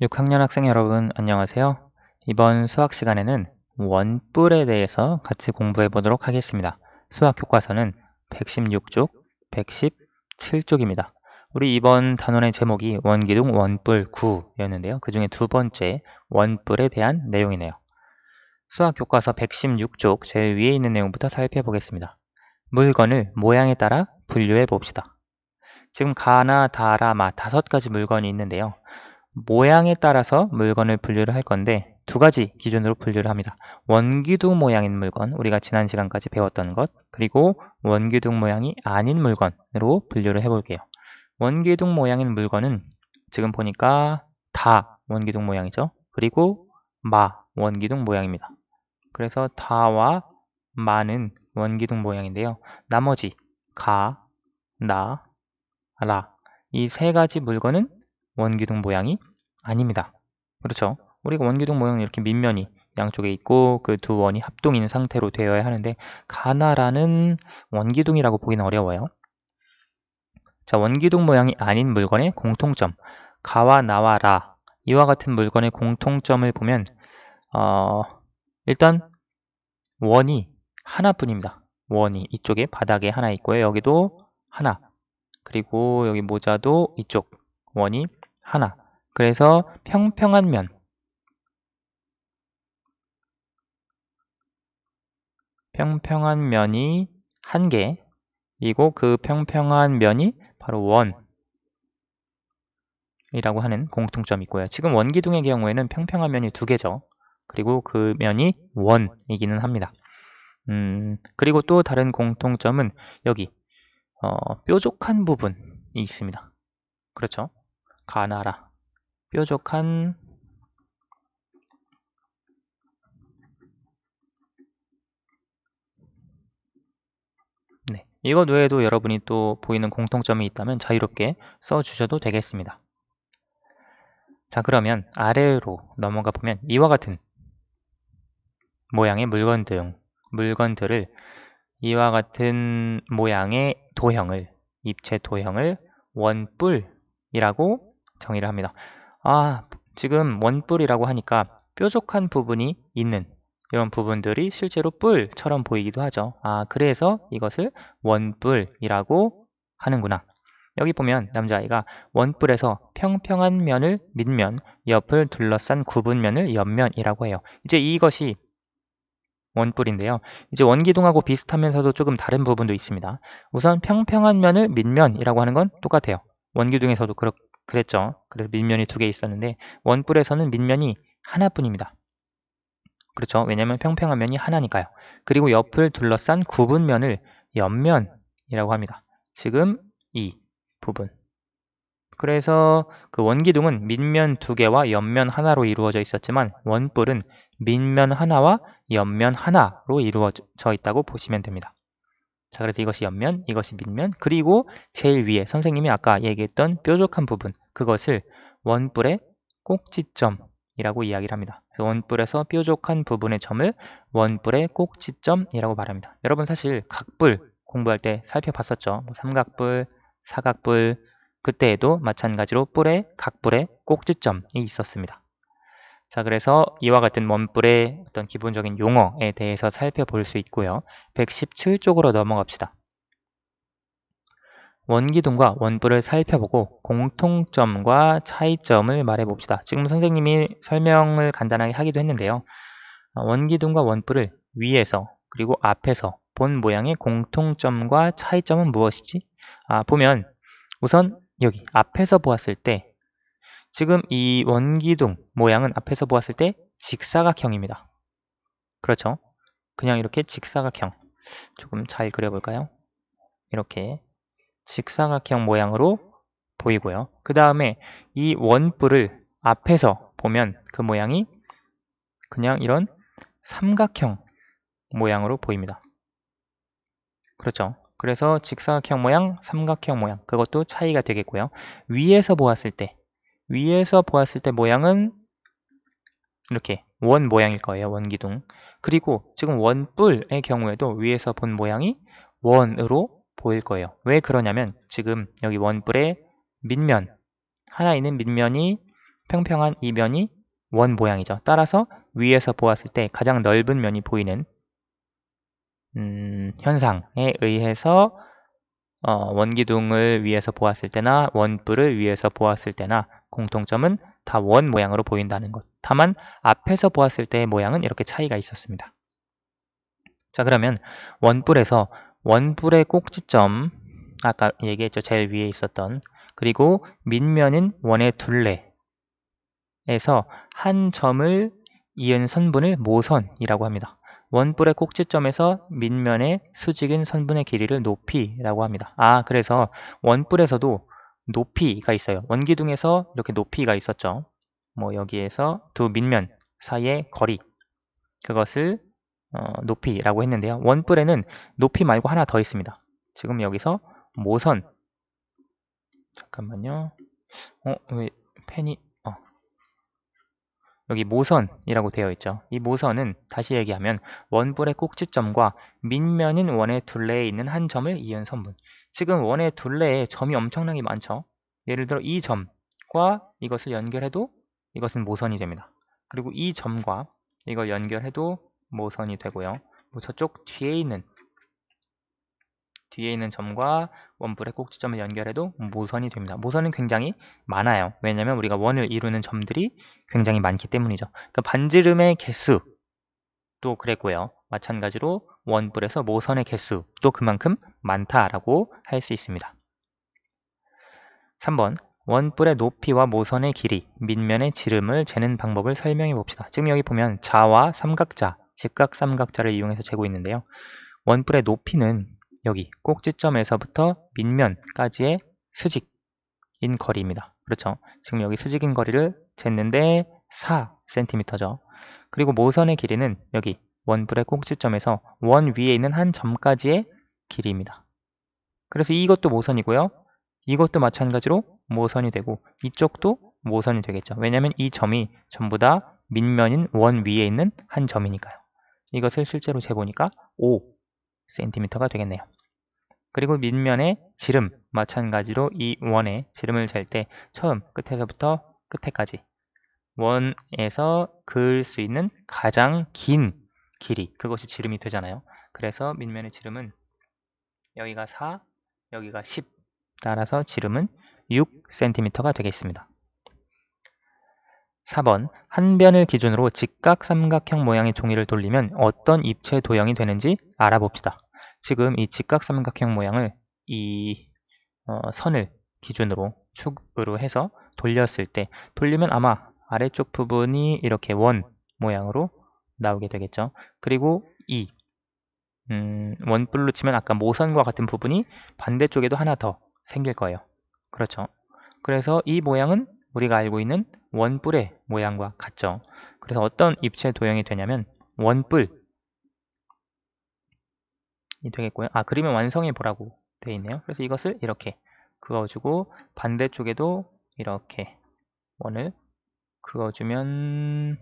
6학년 학생 여러분 안녕하세요. 이번 수학 시간에는 원뿔에 대해서 같이 공부해 보도록 하겠습니다. 수학 교과서는 116쪽, 117쪽입니다. 우리 이번 단원의 제목이 원기둥 원뿔 9였는데요. 그 중에 두 번째 원뿔에 대한 내용이네요. 수학 교과서 116쪽 제일 위에 있는 내용부터 살펴보겠습니다. 물건을 모양에 따라 분류해 봅시다. 지금 가나, 다라, 마 5가지 물건이 있는데요. 모양에 따라서 물건을 분류를 할 건데 두 가지 기준으로 분류를 합니다. 원기둥 모양인 물건, 우리가 지난 시간까지 배웠던 것, 그리고 원기둥 모양이 아닌 물건으로 분류를 해볼게요. 원기둥 모양인 물건은 지금 보니까 다 원기둥 모양이죠. 그리고 마 원기둥 모양입니다. 그래서 다와 마는 원기둥 모양인데요. 나머지 가, 나, 라 이 세 가지 물건은 원기둥 모양이 아닙니다. 그렇죠? 우리가 원기둥 모양은 이렇게 밑면이 양쪽에 있고 그 두 원이 합동인 상태로 되어야 하는데 가나라는 원기둥이라고 보기는 어려워요. 자, 원기둥 모양이 아닌 물건의 공통점 가와 나와 라 이와 같은 물건의 공통점을 보면 일단 원이 하나뿐입니다. 원이 이쪽에 바닥에 하나 있고요. 여기도 하나, 그리고 여기 모자도 이쪽 원이 하나. 그래서 평평한 면이 한 개이고 그 평평한 면이 바로 원이라고 하는 공통점이 있고요. 지금 원기둥의 경우에는 평평한 면이 두 개죠. 그리고 그 면이 원이기는 합니다. 그리고 또 다른 공통점은 여기 뾰족한 부분이 있습니다. 그렇죠? 가나라 뾰족한 네, 이것 외에도 여러분이 또 보이는 공통점이 있다면 자유롭게 써주셔도 되겠습니다. 자, 그러면 아래로 넘어가 보면 이와 같은 모양의 물건들을 이와 같은 모양의 도형을, 입체 도형을 원뿔이라고 정의를 합니다. 지금 원뿔이라고 하니까 뾰족한 부분이 있는 이런 부분들이 실제로 뿔처럼 보이기도 하죠. 그래서 이것을 원뿔이라고 하는구나. 여기 보면 남자아이가 원뿔에서 평평한 면을 밑면, 옆을 둘러싼 구분면을 옆면이라고 해요. 이제 이것이 원뿔인데요. 이제 원기둥하고 비슷하면서도 조금 다른 부분도 있습니다. 우선 평평한 면을 밑면이라고 하는 건 똑같아요. 원기둥에서도 그랬죠. 그래서 밑면이 두 개 있었는데 원뿔에서는 밑면이 하나뿐입니다. 그렇죠. 왜냐하면 평평한 면이 하나니까요. 그리고 옆을 둘러싼 구분면을 옆면이라고 합니다. 지금 이 부분. 그래서 그 원기둥은 밑면 두 개와 옆면 하나로 이루어져 있었지만 원뿔은 밑면 하나와 옆면 하나로 이루어져 있다고 보시면 됩니다. 자, 그래서 이것이 옆면, 이것이 밑면, 그리고 제일 위에 선생님이 아까 얘기했던 뾰족한 부분, 그것을 원뿔의 꼭지점이라고 이야기를 합니다. 그래서 원뿔에서 뾰족한 부분의 점을 원뿔의 꼭지점이라고 말합니다. 여러분 사실 각뿔 공부할 때 살펴봤었죠. 삼각뿔, 사각뿔, 그때에도 마찬가지로 각뿔의 꼭지점이 있었습니다. 자, 그래서 이와 같은 원뿔의 어떤 기본적인 용어에 대해서 살펴볼 수 있고요. 117쪽으로 넘어갑시다. 원기둥과 원뿔을 살펴보고 공통점과 차이점을 말해봅시다. 지금 선생님이 설명을 간단하게 하기도 했는데요. 원기둥과 원뿔을 위에서 그리고 앞에서 본 모양의 공통점과 차이점은 무엇이지? 보면 우선 여기 앞에서 보았을 때 지금 이 원기둥 모양은 앞에서 보았을 때 직사각형입니다. 그렇죠? 그냥 이렇게 직사각형. 조금 잘 그려볼까요? 이렇게 직사각형 모양으로 보이고요. 그 다음에 이 원뿔을 앞에서 보면 그 모양이 그냥 이런 삼각형 모양으로 보입니다. 그렇죠? 그래서 직사각형 모양, 삼각형 모양, 그것도 차이가 되겠고요. 위에서 보았을 때 모양은 이렇게 원 모양일 거예요. 원기둥. 그리고 지금 원뿔의 경우에도 위에서 본 모양이 원으로 보일 거예요. 왜 그러냐면 지금 여기 원뿔의 밑면, 하나 있는 밑면이 평평한 이 면이 원 모양이죠. 따라서 위에서 보았을 때 가장 넓은 면이 보이는 현상에 의해서 원기둥을 위에서 보았을 때나 원뿔을 위에서 보았을 때나 공통점은 다 원 모양으로 보인다는 것. 다만 앞에서 보았을 때의 모양은 이렇게 차이가 있었습니다. 자, 그러면 원뿔에서 원뿔의 꼭지점, 아까 얘기했죠. 제일 위에 있었던, 그리고 밑면인 원의 둘레에서 한 점을 이은 선분을 모선이라고 합니다. 원뿔의 꼭지점에서 밑면의 수직인 선분의 길이를 높이라고 합니다. 그래서 원뿔에서도 높이가 있어요. 원기둥에서 이렇게 높이가 있었죠. 뭐 여기에서 두 밑면 사이의 거리, 그것을 높이라고 했는데요. 원뿔에는 높이 말고 하나 더 있습니다. 지금 여기서 모선, 잠깐만요. 왜 펜이 여기 모선이라고 되어 있죠. 이 모선은 다시 얘기하면 원뿔의 꼭지점과 밑면인 원의 둘레에 있는 한 점을 이은 선분. 지금 원의 둘레에 점이 엄청나게 많죠. 예를 들어 이 점과 이것을 연결해도 이것은 모선이 됩니다. 그리고 이 점과 이걸 연결해도 모선이 되고요. 저쪽 뒤에 있는 점과 원뿔의 꼭지점을 연결해도 모선이 됩니다. 모선은 굉장히 많아요. 왜냐하면 우리가 원을 이루는 점들이 굉장히 많기 때문이죠. 그러니까 반지름의 개수도 그랬고요. 마찬가지로 원뿔에서 모선의 개수도 그만큼 많다라고 할 수 있습니다. 3번 원뿔의 높이와 모선의 길이, 밑면의 지름을 재는 방법을 설명해 봅시다. 지금 여기 보면 자와 삼각자, 직각삼각자를 이용해서 재고 있는데요. 원뿔의 높이는 여기 꼭지점에서부터 밑면까지의 수직인 거리입니다. 그렇죠? 지금 여기 수직인 거리를 쟀는데 4cm죠. 그리고 모선의 길이는 여기 원뿔의 꼭지점에서 원 위에 있는 한 점까지의 길이입니다. 그래서 이것도 모선이고요. 이것도 마찬가지로 모선이 되고 이쪽도 모선이 되겠죠. 왜냐하면 이 점이 전부 다 밑면인 원 위에 있는 한 점이니까요. 이것을 실제로 재보니까 5cm가 되겠네요. 그리고 밑면의 지름, 마찬가지로 이 원의 지름을 잴 때 처음 끝에서부터 끝에까지 원에서 그을 수 있는 가장 긴 길이, 그것이 지름이 되잖아요. 그래서 밑면의 지름은 여기가 4, 여기가 10, 따라서 지름은 6cm가 되겠습니다. 4번 한 변을 기준으로 직각삼각형 모양의 종이를 돌리면 어떤 입체 도형이 되는지 알아봅시다. 지금 이 직각삼각형 모양을 이 선을 기준으로 축으로 해서 돌렸을 때 돌리면 아마 아래쪽 부분이 이렇게 원 모양으로 나오게 되겠죠. 그리고 이 원뿔로 치면 아까 모선과 같은 부분이 반대쪽에도 하나 더 생길 거예요. 그렇죠. 그래서 이 모양은 우리가 알고 있는 원뿔의 모양과 같죠. 그래서 어떤 입체 도형이 되냐면 원뿔이 되겠고요. 그림을 완성해 보라고 되어 있네요. 그래서 이것을 이렇게 그어주고 반대쪽에도 이렇게 원을 그어주면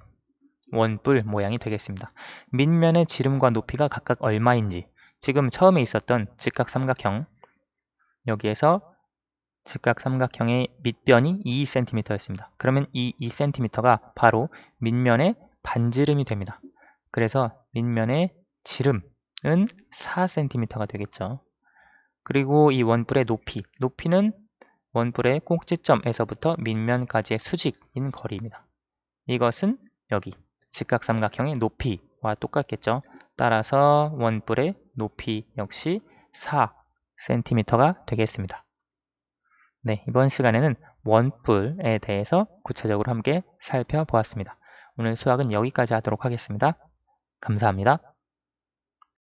원뿔 모양이 되겠습니다. 밑면의 지름과 높이가 각각 얼마인지 지금 처음에 있었던 직각삼각형 여기에서 직각삼각형의 밑변이 2cm였습니다. 그러면 이 2cm가 바로 밑면의 반지름이 됩니다. 그래서 밑면의 지름은 4cm가 되겠죠. 그리고 이 원뿔의 높이는 원뿔의 꼭지점에서부터 밑면까지의 수직인 거리입니다. 이것은 여기 직각삼각형의 높이와 똑같겠죠. 따라서 원뿔의 높이 역시 4cm가 되겠습니다. 네, 이번 시간에는 원뿔에 대해서 구체적으로 함께 살펴보았습니다. 오늘 수학은 여기까지 하도록 하겠습니다. 감사합니다.